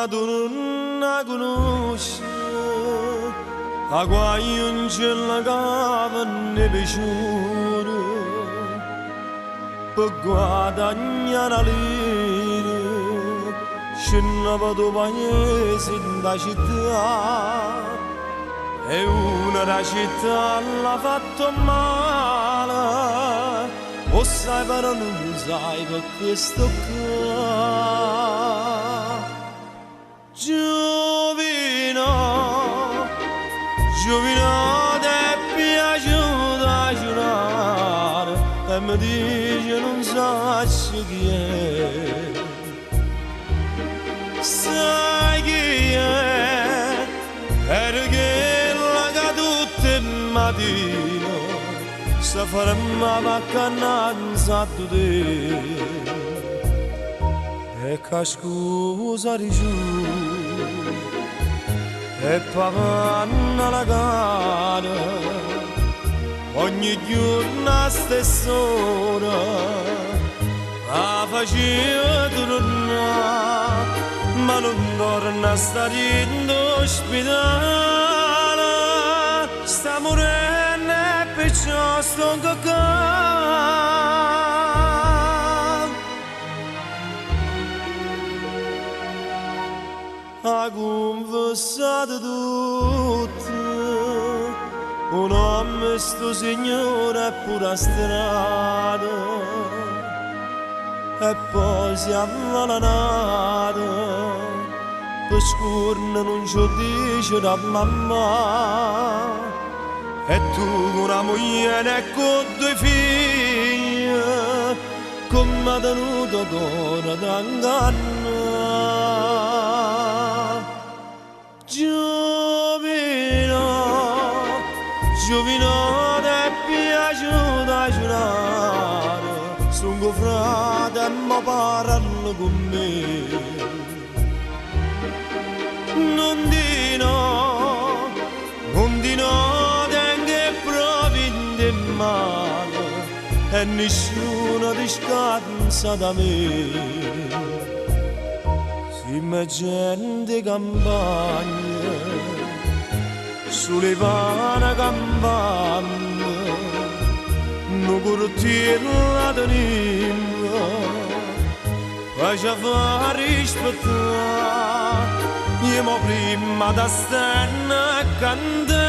ma tu non la conosci, a guai non ce la cava né piaciuto, per guadagnare la lira, scendeva tuo paese da città, e una da città l'ha fatto male, o sai però non sai per questo qua. Giovino ti è piaciuto a giurare e mi dice non so chi è. Sai chi è? Era quella che tutto il mattino si fermava a cannanza di te. E che scusa di giù e pavanna la gara ogni giorno a stess'ora la faceva tornare ma non torna a stare in ospedale sta morendo e perciò sto qua. Ha confessato tutto, un uomo sto signore è pure a strada, e poi si è avvelenato, per scorno non ci dice da mamma, e tu con una moglie e con due figli, come ha tenuto cuore d'ingannare. Giovino ti è piaciuto a giurare, sono frate e mi parlano con me. Non di no, tengo proprio di male e nessuno ti scansa da me. Si me gente campagna sulle vane campane, non cortiella tenimmo, faceva rispettare, io prima da stare a cantare.